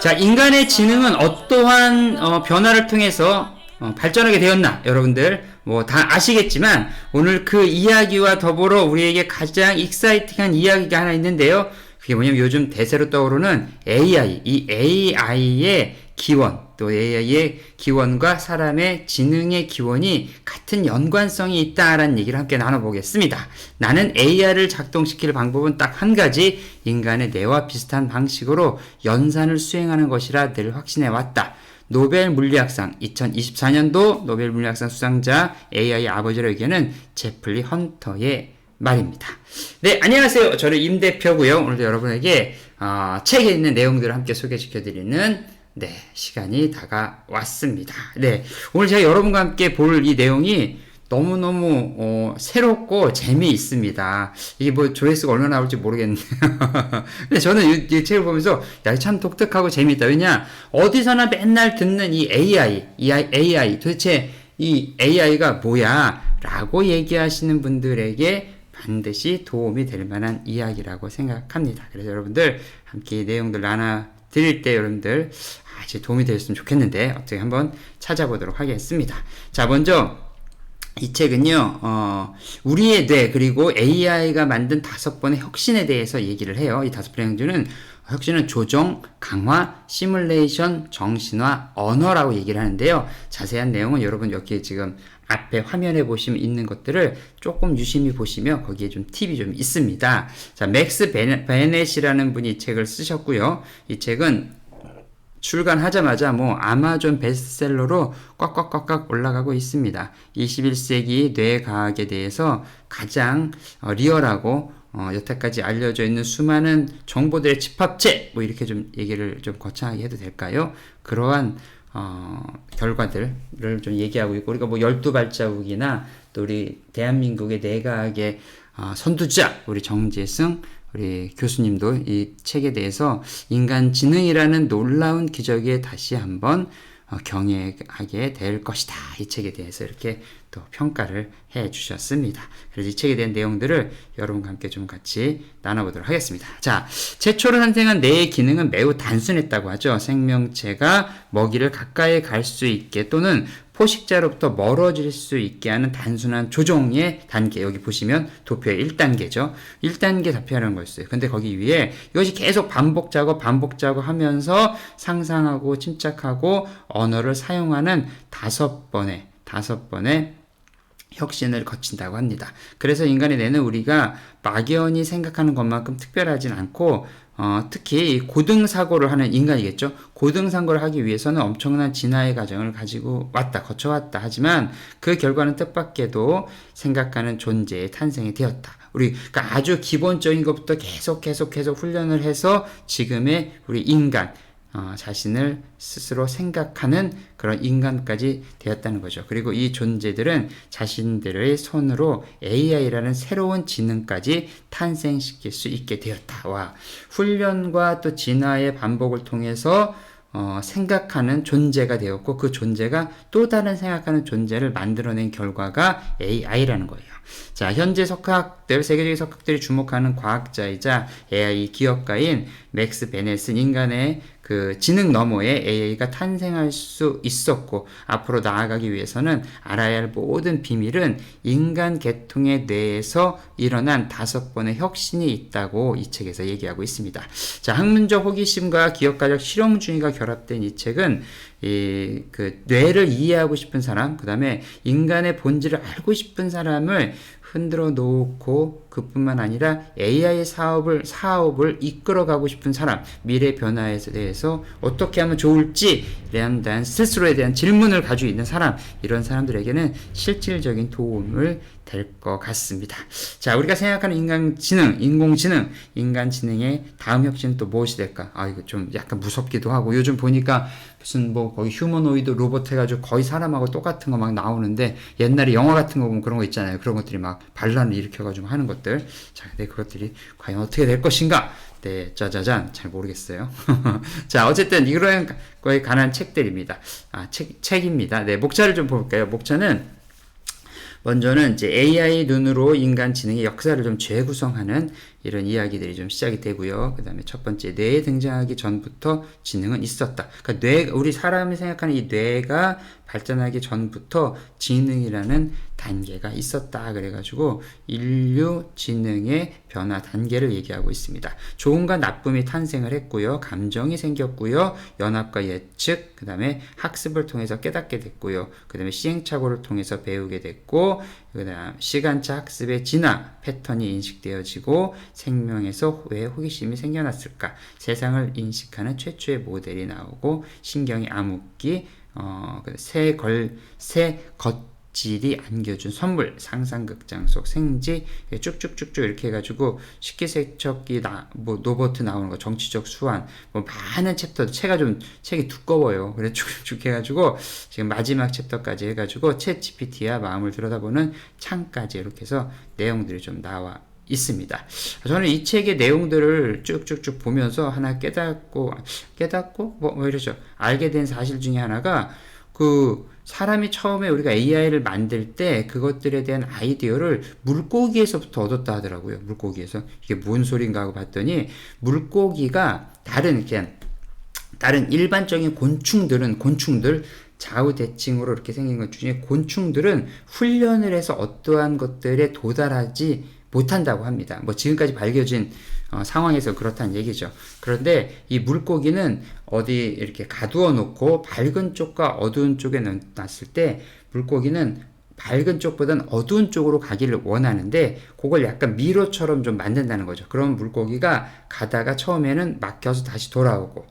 자, 인간의 지능은 어떠한 변화를 통해서 발전하게 되었나? 여러분들 뭐 다 아시겠지만 오늘 그 이야기와 더불어 우리에게 가장 익사이팅한 이야기가 하나 있는데요. 그게 뭐냐면 요즘 대세로 떠오르는 AI, 이 AI의 기원, 또 AI의 기원과 사람의 지능의 기원이 같은 연관성이 있다라는 얘기를 함께 나눠보겠습니다. 나는 AI를 작동시킬 방법은 딱 한 가지, 인간의 뇌와 비슷한 방식으로 연산을 수행하는 것이라 늘 확신해왔다. 노벨 물리학상 2024년도 노벨 물리학상 수상자 AI의 아버지로 여기는 제플리 헌터의 말입니다. 네, 안녕하세요. 저는 임 대표고요. 오늘도 여러분에게 책에 있는 내용들을 함께 소개시켜드리는 시간이 다가왔습니다. 네, 오늘 제가 여러분과 함께 볼 이 내용이 너무너무 새롭고 재미있습니다. 이게 뭐 조회수가 얼마나 나올지 모르겠는데요. 근데 저는 이 책을 보면서 참 독특하고 재미있다. 왜냐, 어디서나 맨날 듣는 이 AI 도대체 이 AI가 뭐야? 라고 얘기하시는 분들에게 반드시 도움이 될 만한 이야기라고 생각합니다. 그래서 여러분들 함께 이 내용들 나눠드릴 때 여러분들 제 도움이 되었으면 좋겠는데 어떻게 한번 찾아보도록 하겠습니다. 자, 먼저 이 책은요, 우리의 뇌, 그리고 AI가 만든 5번의 혁신에 대해서 얘기를 해요. 이 5번의 혁신은 조정, 강화, 시뮬레이션, 정신화, 언어라고 얘기를 하는데요. 자세한 내용은 여러분 여기 지금 앞에 화면에 보시면 있는 것들을 조금 유심히 보시면 거기에 좀 팁이 좀 있습니다. 자, 맥스 베넷이라는 분이 이 책을 쓰셨고요. 이 책은 출간하자마자 뭐 아마존 베스트셀러로 꽉꽉꽉꽉 올라가고 있습니다. 21세기 뇌과학에 대해서 가장 리얼하고 여태까지 알려져 있는 수많은 정보들의 집합체, 뭐 이렇게 좀 얘기를 좀 거창하게 해도 될까요? 그러한 결과들을 좀 얘기하고 있고, 우리가 뭐 12발자국이나 또 우리 대한민국의 뇌과학의 선두자 우리 정재승 우리 교수님도 이 책에 대해서 인간 지능이라는 놀라운 기적에 다시 한번 경애하게 될 것이다. 이 책에 대해서 이렇게 또 평가를 해 주셨습니다. 그래서 이 책에 대한 내용들을 여러분과 함께 좀 같이 나눠보도록 하겠습니다. 자, 최초로 탄생한 뇌의 기능은 매우 단순했다고 하죠. 생명체가 먹이를 가까이 갈 수 있게 또는 포식자로부터 멀어질 수 있게 하는 단순한 조종의 단계, 여기 보시면 도표의 1단계죠. 1단계 답변하는 거였어요. 근데 거기 위에 이것이 계속 반복 작업 하면서 상상하고 침착하고 언어를 사용하는 5번의 혁신을 거친다고 합니다. 그래서 인간의 뇌는 우리가 막연히 생각하는 것만큼 특별하진 않고 특히 고등사고를 하는 인간이겠죠. 고등사고를 하기 위해서는 엄청난 진화의 과정을 거쳐왔다. 하지만 그 결과는 뜻밖에도 생각하는 존재의 탄생이 되었다. 그러니까 아주 기본적인 것부터 계속 훈련을 해서 지금의 우리 인간, 자신을 스스로 생각하는 그런 인간까지 되었다는 거죠. 그리고 이 존재들은 자신들의 손으로 AI라는 새로운 지능까지 탄생시킬 수 있게 되었다. 와, 훈련과 또 진화의 반복을 통해서 생각하는 존재가 되었고, 그 존재가 또 다른 생각하는 존재를 만들어낸 결과가 AI라는 거예요. 자, 현재 세계적인 석학들이 주목하는 과학자이자 AI 기업가인 맥스 베넷은 인간의 그 지능 너머에 AI가 탄생할 수 있었고, 앞으로 나아가기 위해서는 알아야 할 모든 비밀은 인간 계통의 뇌에서 일어난 5번의 혁신이 있다고 이 책에서 얘기하고 있습니다. 자, 학문적 호기심과 기업가적 실용주의가 결합된 이 책은 그 뇌를 이해하고 싶은 사람, 그 다음에 인간의 본질을 알고 싶은 사람을 흔들어 놓고, 그뿐만 아니라 AI 사업을 이끌어가고 싶은 사람, 미래 변화에 대해서 어떻게 하면 좋을지 대한 스스로에 대한 질문을 가지고 있는 사람, 이런 사람들에게는 실질적인 도움을 될 것 같습니다. 자, 우리가 생각하는 인공지능, 인간 지능의 다음 혁신은 또 무엇이 될까? 이거 좀 약간 무섭기도 하고, 요즘 보니까 무슨 뭐 거의 휴머노이드 로봇 해가지고 거의 사람하고 똑같은 거 막 나오는데, 옛날에 영화 같은 거 보면 그런 거 있잖아요. 그런 것들이 막 반란을 일으켜가지고 하는 것들. 자, 근데 그것들이 과연 어떻게 될 것인가? 네, 짜자잔, 잘 모르겠어요. 자, 어쨌든 이런 거에 관한 책들입니다. 책입니다. 네, 목차를 좀 볼까요? 목차는 먼저는 이제 AI 눈으로 인간 지능의 역사를 좀 재구성하는 이런 이야기들이 좀 시작이 되고요. 그 다음에 첫 번째, 뇌에 등장하기 전부터 지능은 있었다. 그러니까 우리 사람이 생각하는 이 뇌가 발전하기 전부터 지능이라는 단계가 있었다. 그래가지고 인류 지능의 변화 단계를 얘기하고 있습니다. 좋음과 나쁨이 탄생을 했고요. 감정이 생겼고요. 연합과 예측, 그 다음에 학습을 통해서 깨닫게 됐고요. 그 다음에 시행착오를 통해서 배우게 됐고, 그 다음 시간차 학습의 진화 패턴이 인식되어지고 생명에서 왜 호기심이 생겨났을까? 세상을 인식하는 최초의 모델이 나오고 신경의 암흑기, 새 겉질이 안겨준 선물, 상상극장 속 생지, 쭉쭉쭉쭉 이렇게 해가지고 식기세척기, 로봇 나오는 거, 정치적 수완, 많은 챕터, 책이 두꺼워요. 그래 쭉쭉 해가지고 지금 마지막 챕터까지 해가지고 챗 GPT와 마음을 들여다보는 창까지 이렇게 해서 내용들이 좀 나와 있습니다. 저는 이 책의 내용들을 쭉쭉쭉 보면서 하나 깨닫고 뭐 이러죠. 알게 된 사실 중에 하나가 사람이 처음에 우리가 AI를 만들 때 그것들에 대한 아이디어를 물고기에서부터 얻었다 하더라고요. 물고기에서. 이게 뭔 소린가 하고 봤더니 물고기가 다른 일반적인 곤충들 좌우대칭으로 이렇게 생긴 것 중에 곤충들은 훈련을 해서 어떠한 것들에 도달하지 못한다고 합니다. 지금까지 밝혀진 상황에서 그렇다는 얘기죠. 그런데 이 물고기는 어디 이렇게 가두어 놓고 밝은 쪽과 어두운 쪽에 놨을 때 물고기는 밝은 쪽보다는 어두운 쪽으로 가기를 원하는데 그걸 약간 미로처럼 좀 만든다는 거죠. 그럼 물고기가 가다가 처음에는 막혀서 다시 돌아오고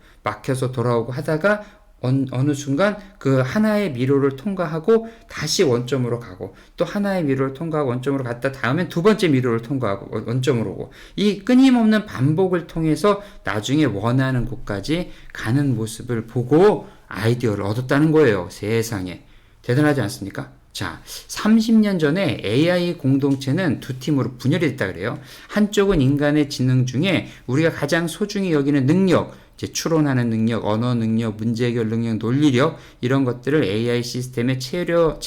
하다가 어느 순간 그 하나의 미로를 통과하고 다시 원점으로 가고 또 하나의 미로를 통과하고 원점으로 갔다 다음엔 두 번째 미로를 통과하고 원점으로 오고 이 끊임없는 반복을 통해서 나중에 원하는 곳까지 가는 모습을 보고 아이디어를 얻었다는 거예요. 세상에. 대단하지 않습니까? 자, 30년 전에 AI 공동체는 두 팀으로 분열이 됐다 그래요. 한쪽은 인간의 지능 중에 우리가 가장 소중히 여기는 능력, 추론하는 능력, 언어 능력, 문제 해결 능력, 논리력 이런 것들을 AI 시스템에 채워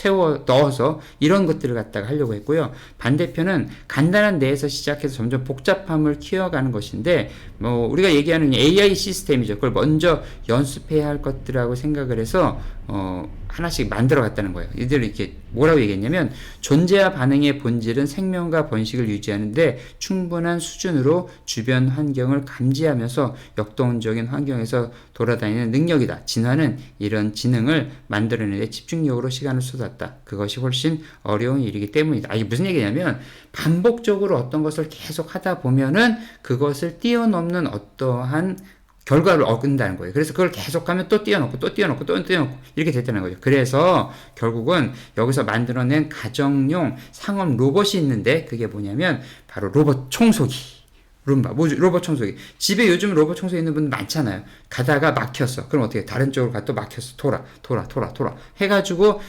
넣어서 이런 것들을 갖다가 하려고 했고요. 반대편은 간단한 뇌에서 시작해서 점점 복잡함을 키워가는 것인데 우리가 얘기하는 AI 시스템이죠. 그걸 먼저 연습해야 할 것들하고 생각을 해서 하나씩 만들어 갔다는 거예요. 이들을 이렇게 뭐라고 얘기했냐면 존재와 반응의 본질은 생명과 번식을 유지하는데 충분한 수준으로 주변 환경을 감지하면서 역동적인 환경에서 돌아다니는 능력이다. 진화는 이런 지능을 만들어내는 데 집중력으로 시간을 쏟았다. 그것이 훨씬 어려운 일이기 때문이다. 이게 무슨 얘기냐면 반복적으로 어떤 것을 계속 하다 보면은 그것을 뛰어넘는 어떠한 결과를 얻는다는 거예요. 그래서 그걸 계속하면 또 뛰어넘고 이렇게 됐다는 거죠. 그래서 결국은 여기서 만들어낸 가정용 상업 로봇이 있는데 그게 뭐냐면 바로 로봇 청소기. 로봇 청소기. 집에 요즘 로봇 청소기 있는 분 많잖아요. 가다가 막혔어. 그럼 어떻게 다른 쪽으로 가 또 막혔어. 돌아. 해가지고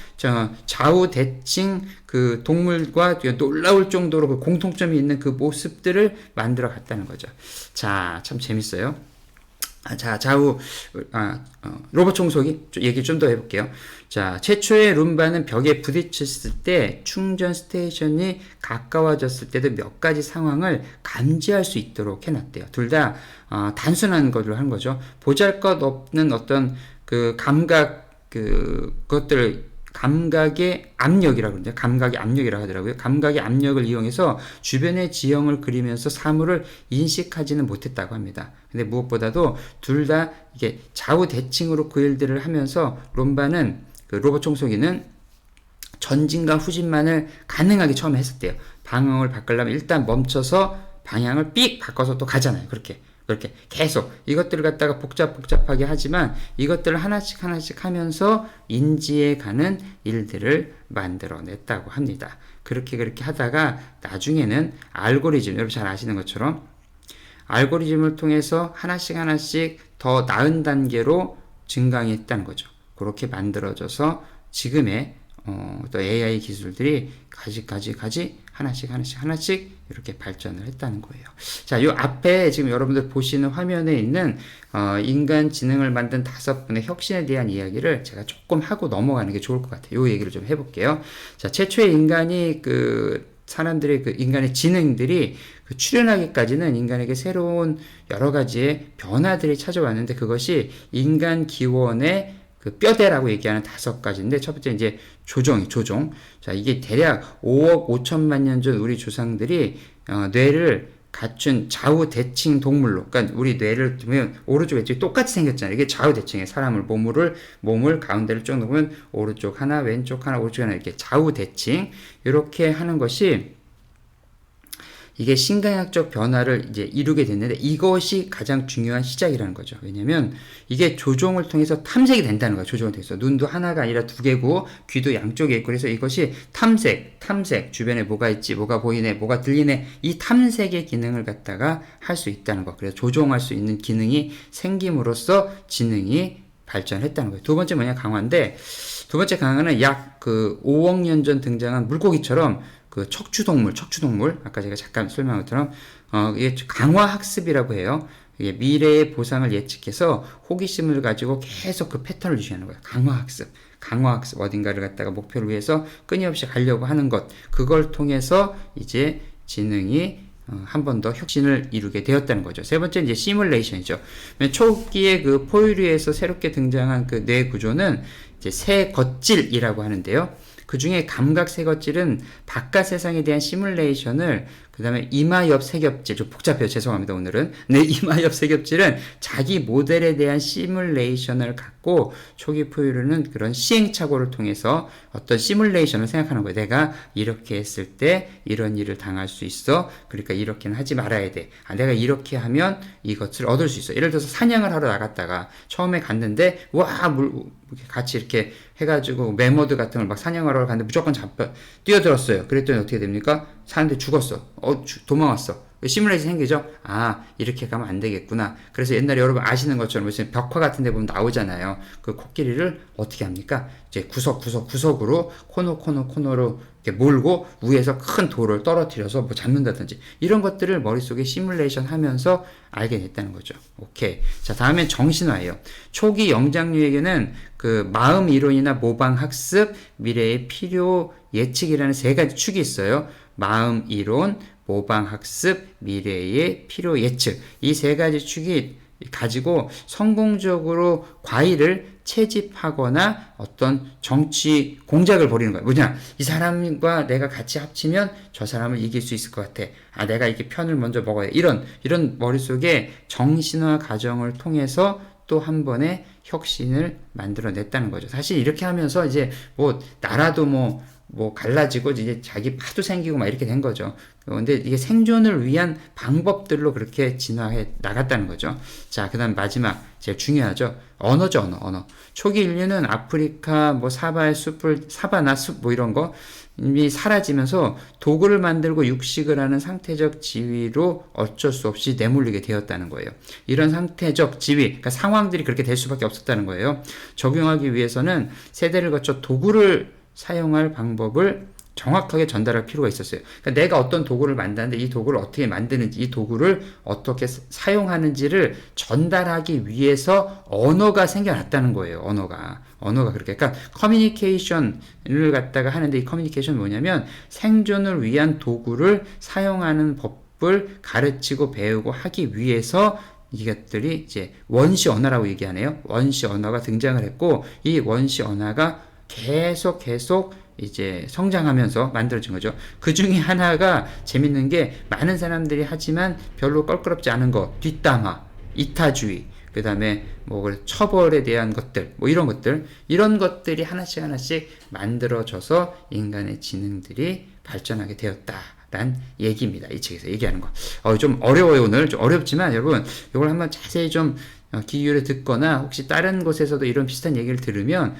좌우 대칭 그 동물과 놀라울 정도로 그 공통점이 있는 그 모습들을 만들어 갔다는 거죠. 자, 참 재밌어요. 로봇 청소기 얘기 좀 더 해볼게요. 자, 최초의 룸바는 벽에 부딪혔을 때 충전 스테이션이 가까워졌을 때도 몇 가지 상황을 감지할 수 있도록 해놨대요. 둘 다 단순한 것을 한 거죠. 보잘것없는 어떤 그 감각의 압력이라고 그러는데 감각의 압력이라고 하더라고요. 감각의 압력을 이용해서 주변의 지형을 그리면서 사물을 인식하지는 못했다고 합니다. 근데 무엇보다도 둘 다 이게 좌우 대칭으로 그 일들을 하면서 그 로봇 청소기는 전진과 후진만을 가능하게 처음에 했었대요. 방향을 바꾸려면 일단 멈춰서 방향을 삑 바꿔서 또 가잖아요. 그렇게 계속 이것들을 갖다가 복잡하게 하지만 이것들을 하나씩 하면서 인지해 가는 일들을 만들어냈다고 합니다. 그렇게 하다가 나중에는 알고리즘, 여러분 잘 아시는 것처럼 알고리즘을 통해서 하나씩 더 나은 단계로 증강했다는 거죠. 그렇게 만들어져서 지금의 또 AI 기술들이 가지 하나씩 이렇게 발전을 했다는 거예요. 자, 요 앞에 지금 여러분들 보시는 화면에 있는 인간 지능을 만든 5분의 혁신에 대한 이야기를 제가 조금 하고 넘어가는 게 좋을 것 같아요. 요 얘기를 좀 해볼게요. 자, 최초의 인간이 사람들의 그 인간의 지능들이 그 출현하기까지는 인간에게 새로운 여러 가지의 변화들이 찾아왔는데 그것이 인간 기원의 그 뼈대라고 얘기하는 5가지인데 첫 번째 이제 조종. 자, 이게 대략 5억 5천만 년 전 우리 조상들이 뇌를 갖춘 좌우 대칭 동물로, 그러니까 우리 뇌를 보면 오른쪽 왼쪽이 똑같이 생겼잖아요. 이게 좌우 대칭이에요. 사람을 몸을 가운데를 쭉 놓으면 오른쪽 하나, 왼쪽 하나, 오른쪽 하나 이렇게 좌우 대칭 이렇게 하는 것이 이게 신경학적 변화를 이제 이루게 됐는데 이것이 가장 중요한 시작이라는 거죠. 왜냐면 이게 조종을 통해서 탐색이 된다는 거예요. 조종을 통해서. 눈도 하나가 아니라 2개고 귀도 양쪽에 있고 그래서 이것이 탐색, 주변에 뭐가 있지, 뭐가 보이네, 뭐가 들리네 이 탐색의 기능을 갖다가 할 수 있다는 거. 그래서 조종할 수 있는 기능이 생김으로써 지능이 발전했다는 거예요. 두 번째 뭐냐 강화인데 두 번째 강화는 약 그 5억 년 전 등장한 물고기처럼 그 척추동물 아까 제가 잠깐 설명한 것처럼 이게 강화학습이라고 해요. 이게 미래의 보상을 예측해서 호기심을 가지고 계속 그 패턴을 유지하는 거예요. 강화학습 어딘가를 갖다가 목표를 위해서 끊임없이 가려고 하는 것 그걸 통해서 이제 지능이 한 번 더 혁신을 이루게 되었다는 거죠. 세 번째 이제 시뮬레이션이죠. 초기에 그 포유류에서 새롭게 등장한 그 뇌 구조는 이제 새겉질이라고 하는데요. 그 중에 감각 새겉질은 바깥 세상에 대한 시뮬레이션을 그 다음에 이마옆 새겹질 좀 복잡해요. 죄송합니다. 오늘은 이마옆 새겹질은 자기 모델에 대한 시뮬레이션을 갖고 초기 포유류는 그런 시행착오를 통해서 어떤 시뮬레이션을 생각하는 거예요. 내가 이렇게 했을 때 이런 일을 당할 수 있어. 그러니까 이렇게는 하지 말아야 돼. 내가 이렇게 하면 이것을 얻을 수 있어. 예를 들어서 사냥을 하러 나갔다가 처음에 갔는데 같이 이렇게 해가지고 매머드 같은 걸 막 사냥하러 갔는데 무조건 뛰어들었어요. 그랬더니 어떻게 됩니까? 사는데 죽었어. 도망왔어. 시뮬레이션 생기죠? 이렇게 가면 안 되겠구나. 그래서 옛날에 여러분 아시는 것처럼 무슨 벽화 같은 데 보면 나오잖아요. 그 코끼리를 어떻게 합니까? 이제 구석으로 코너로 이렇게 몰고 위에서 큰 돌을 떨어뜨려서 뭐 잡는다든지 이런 것들을 머릿속에 시뮬레이션 하면서 알게 됐다는 거죠. 오케이. 자, 다음엔 정신화예요. 초기 영장류에게는 그 마음 이론이나 모방 학습, 미래의 필요 예측이라는 3가지 축이 있어요. 마음 이론, 모방 학습, 미래의 필요 예측. 이 3가지 축이 가지고 성공적으로 과일을 채집하거나 어떤 정치 공작을 벌이는 거예요. 뭐냐? 이 사람과 내가 같이 합치면 저 사람을 이길 수 있을 것 같아. 내가 이렇게 편을 먼저 먹어야 돼. 이런 머릿속에 정신화 과정을 통해서 또 한 번의 혁신을 만들어냈다는 거죠. 사실 이렇게 하면서 이제 뭐 나라도 뭐 갈라지고 이제 자기 파도 생기고 막 이렇게 된 거죠. 근데 이게 생존을 위한 방법들로 그렇게 진화해 나갔다는 거죠. 자, 그 다음 마지막 제일 중요하죠. 언어죠, 언어. 초기 인류는 아프리카 뭐 사바나 숲 뭐 이런 거 이미 사라지면서 도구를 만들고 육식을 하는 상태적 지위로 어쩔 수 없이 내몰리게 되었다는 거예요. 이런 상태적 지위, 그러니까 상황들이 그렇게 될 수밖에 없었다는 거예요. 적용하기 위해서는 세대를 거쳐 도구를 사용할 방법을 정확하게 전달할 필요가 있었어요. 그러니까 내가 어떤 도구를 만드는데 이 도구를 어떻게 만드는지, 이 도구를 어떻게 사용하는지를 전달하기 위해서 언어가 생겨났다는 거예요. 언어가 그렇게. 그러니까 커뮤니케이션을 갖다가 하는데 이 커뮤니케이션은 뭐냐면 생존을 위한 도구를 사용하는 법을 가르치고 배우고 하기 위해서 이것들이 이제 원시 언어라고 얘기하네요. 원시 언어가 등장을 했고 이 원시 언어가 계속 이제 성장하면서 만들어진 거죠. 그 중에 하나가 재밌는 게 많은 사람들이 하지만 별로 껄끄럽지 않은 거, 뒷담화, 이타주의, 그 다음에 뭐 처벌에 대한 것들, 뭐 이런 것들이 하나씩 만들어져서 인간의 지능들이 발전하게 되었다라는 얘기입니다. 이 책에서 얘기하는 거. 좀 어려워요, 오늘. 좀 어렵지만 여러분, 이걸 한번 자세히 좀 귀 기울여 듣거나 혹시 다른 곳에서도 이런 비슷한 얘기를 들으면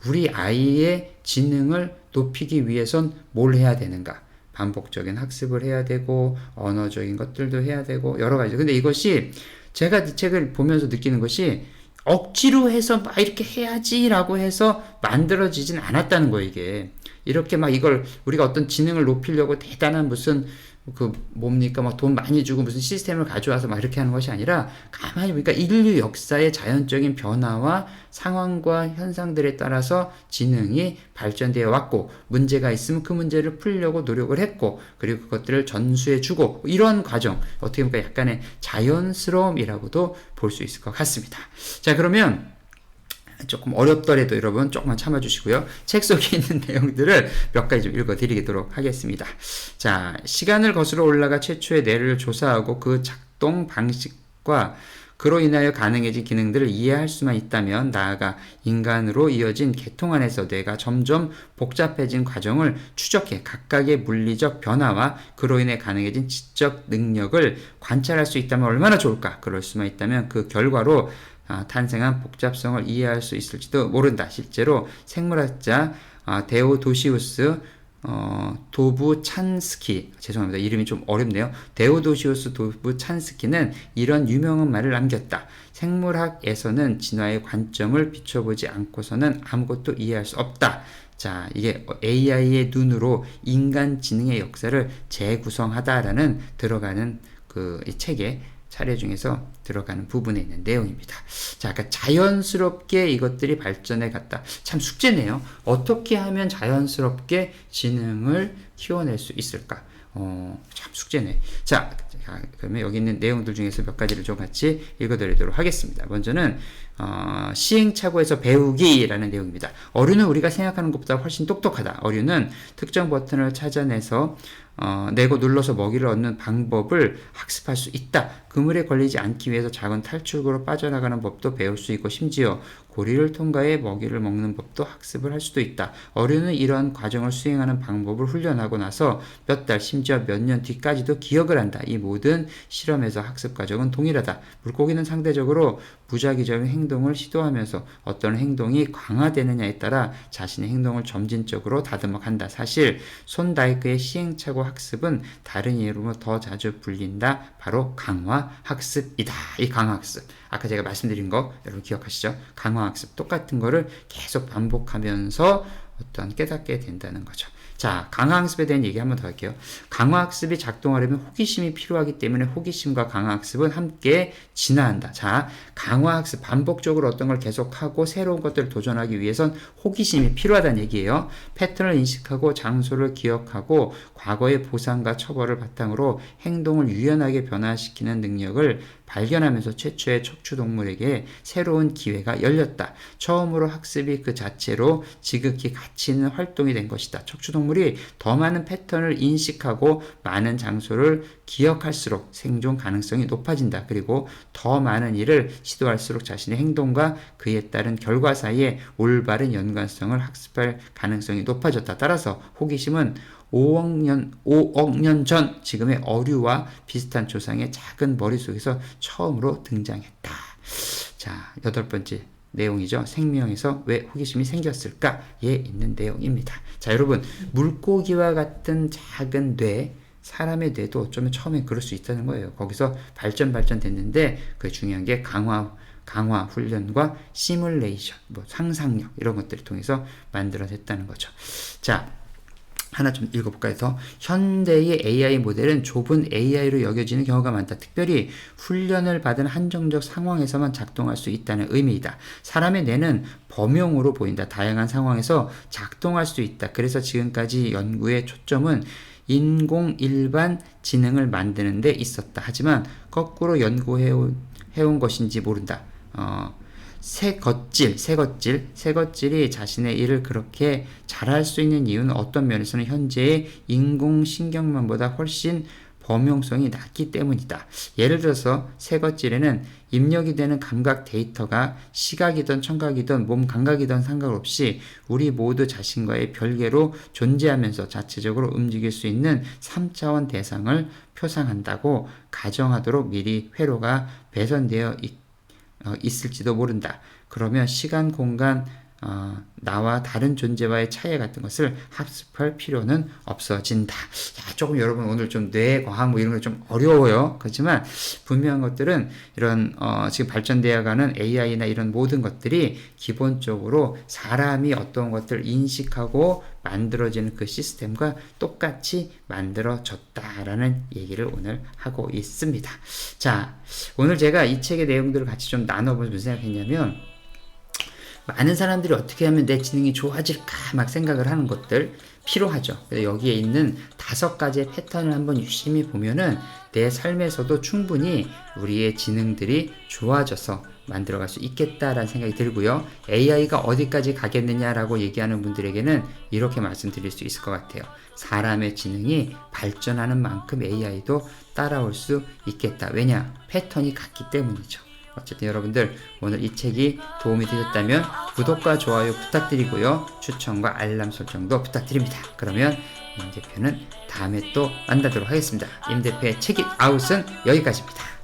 우리 아이의 지능을 높이기 위해선 뭘 해야 되는가? 반복적인 학습을 해야 되고 언어적인 것들도 해야 되고 여러 가지. 근데 이것이 제가 이 책을 보면서 느끼는 것이 억지로 해서 막 이렇게 해야지라고 해서 만들어지진 않았다는 거예요, 이게. 이렇게 막 이걸 우리가 어떤 지능을 높이려고 대단한 무슨 그 뭡니까 막 돈 많이 주고 무슨 시스템을 가져와서 막 이렇게 하는 것이 아니라 가만히 보니까 인류 역사의 자연적인 변화와 상황과 현상들에 따라서 지능이 발전되어 왔고, 문제가 있으면 그 문제를 풀려고 노력을 했고, 그리고 그것들을 전수해 주고, 이런 과정, 어떻게 보면 약간의 자연스러움이라고도 볼 수 있을 것 같습니다. 자, 그러면 조금 어렵더라도 여러분 조금만 참아주시고요. 책 속에 있는 내용들을 몇 가지 좀 읽어드리도록 하겠습니다. 자, 시간을 거슬러 올라가 최초의 뇌를 조사하고 그 작동 방식과 그로 인하여 가능해진 기능들을 이해할 수만 있다면, 나아가 인간으로 이어진 계통 안에서 뇌가 점점 복잡해진 과정을 추적해 각각의 물리적 변화와 그로 인해 가능해진 지적 능력을 관찰할 수 있다면 얼마나 좋을까. 그럴 수만 있다면 그 결과로 탄생한 복잡성을 이해할 수 있을지도 모른다. 실제로 생물학자 데오도시우스 도부찬스키, 죄송합니다. 이름이 좀 어렵네요. 데오도시우스 도부찬스키는 이런 유명한 말을 남겼다. 생물학에서는 진화의 관점을 비춰보지 않고서는 아무것도 이해할 수 없다. 자, 이게 AI의 눈으로 인간 지능의 역사를 재구성하다라는 들어가는 이 책에 사례 중에서 들어가는 부분에 있는 내용입니다. 자, 그러니까 자연스럽게 이것들이 발전해 갔다. 참 숙제네요. 어떻게 하면 자연스럽게 지능을 키워낼 수 있을까? 참 숙제네. 자, 그러면 여기 있는 내용들 중에서 몇 가지를 좀 같이 읽어드리도록 하겠습니다. 먼저는 시행착오에서 배우기라는 내용입니다. 어류는 우리가 생각하는 것보다 훨씬 똑똑하다. 어류는 특정 버튼을 찾아내서 내고 눌러서 먹이를 얻는 방법을 학습할 수 있다. 그물에 걸리지 않기 위해서 작은 탈출구로 빠져나가는 법도 배울 수 있고, 심지어 고리를 통과해 먹이를 먹는 법도 학습을 할 수도 있다. 어류는 이러한 과정을 수행하는 방법을 훈련하고 나서 몇 달, 심지어 몇 년 뒤까지도 기억을 한다. 이 모든 실험에서 학습 과정은 동일하다. 물고기는 상대적으로 무작위적인 행동을 시도하면서 어떤 행동이 강화되느냐에 따라 자신의 행동을 점진적으로 다듬어간다. 사실 손다이크의 시행착오 학습은 다른 이름으로 더 자주 불린다. 바로 강화학습이다. 이 강화학습, 아까 제가 말씀드린 거 여러분 기억하시죠? 강화학습, 똑같은 거를 계속 반복하면서 어떤 깨닫게 된다는 거죠. 자, 강화학습에 대한 얘기 한번 더 할게요. 강화학습이 작동하려면 호기심이 필요하기 때문에 호기심과 강화학습은 함께 진화한다. 자, 강화학습, 반복적으로 어떤 걸 계속하고 새로운 것들을 도전하기 위해선 호기심이 필요하다는 얘기예요. 패턴을 인식하고 장소를 기억하고 과거의 보상과 처벌을 바탕으로 행동을 유연하게 변화시키는 능력을 발견하면서 최초의 척추동물에게 새로운 기회가 열렸다. 처음으로 학습이 그 자체로 지극히 가치 있는 활동이 된 것이다. 척추동물이 더 많은 패턴을 인식하고 많은 장소를 기억할수록 생존 가능성이 높아진다. 그리고 더 많은 일을 시도할수록 자신의 행동과 그에 따른 결과 사이에 올바른 연관성을 학습할 가능성이 높아졌다. 따라서 호기심은 5억 년 전 지금의 어류와 비슷한 조상의 작은 머릿속에서 처음으로 등장했다. 자, 8번째 내용이죠. 생명에서 왜 호기심이 생겼을까에 있는 내용입니다. 자, 여러분, 물고기와 같은 작은 뇌, 사람의 뇌도 어쩌면 처음엔 그럴 수 있다는 거예요. 거기서 발전됐는데 그 중요한 게 강화 훈련과 시뮬레이션, 상상력 이런 것들을 통해서 만들어냈다는 거죠. 자, 하나 좀 읽어볼까 해서, 현대의 AI 모델은 좁은 AI로 여겨지는 경우가 많다. 특별히 훈련을 받은 한정적 상황에서만 작동할 수 있다는 의미이다. 사람의 뇌는 범용으로 보인다. 다양한 상황에서 작동할 수 있다. 그래서 지금까지 연구의 초점은 인공 일반 지능을 만드는 데 있었다. 하지만 거꾸로 연구해온 것인지 모른다. 새것질이 자신의 일을 그렇게 잘할 수 있는 이유는 어떤 면에서는 현재의 인공신경망보다 훨씬 범용성이 낮기 때문이다. 예를 들어서 새것질에는 입력이 되는 감각 데이터가 시각이든 청각이든 몸 감각이든 상관없이 우리 모두 자신과의 별개로 존재하면서 자체적으로 움직일 수 있는 3차원 대상을 표상한다고 가정하도록 미리 회로가 배선되어 있을지도 모른다. 그러면 시간, 공간, 나와 다른 존재와의 차이 같은 것을 학습할 필요는 없어진다. 야, 조금 여러분 오늘 좀 뇌 과학 뭐 이런 거 좀 어려워요. 그렇지만 분명한 것들은 이런 지금 발전되어 가는 AI나 이런 모든 것들이 기본적으로 사람이 어떤 것들을 인식하고 만들어지는 그 시스템과 똑같이 만들어졌다라는 얘기를 오늘 하고 있습니다. 자, 오늘 제가 이 책의 내용들을 같이 좀 나눠보면서 무슨 생각했냐면, 많은 사람들이 어떻게 하면 내 지능이 좋아질까 막 생각을 하는 것들 필요하죠. 그래서 여기에 있는 5가지의 패턴을 한번 유심히 보면은 내 삶에서도 충분히 우리의 지능들이 좋아져서 만들어갈 수 있겠다라는 생각이 들고요. AI가 어디까지 가겠느냐라고 얘기하는 분들에게는 이렇게 말씀드릴 수 있을 것 같아요. 사람의 지능이 발전하는 만큼 AI도 따라올 수 있겠다. 왜냐? 패턴이 같기 때문이죠. 어쨌든 여러분들 오늘 이 책이 도움이 되셨다면 구독과 좋아요 부탁드리고요. 추천과 알람 설정도 부탁드립니다. 그러면 임 대표는 다음에 또 만나도록 하겠습니다. 임 대표의 책잇아웃은 여기까지입니다.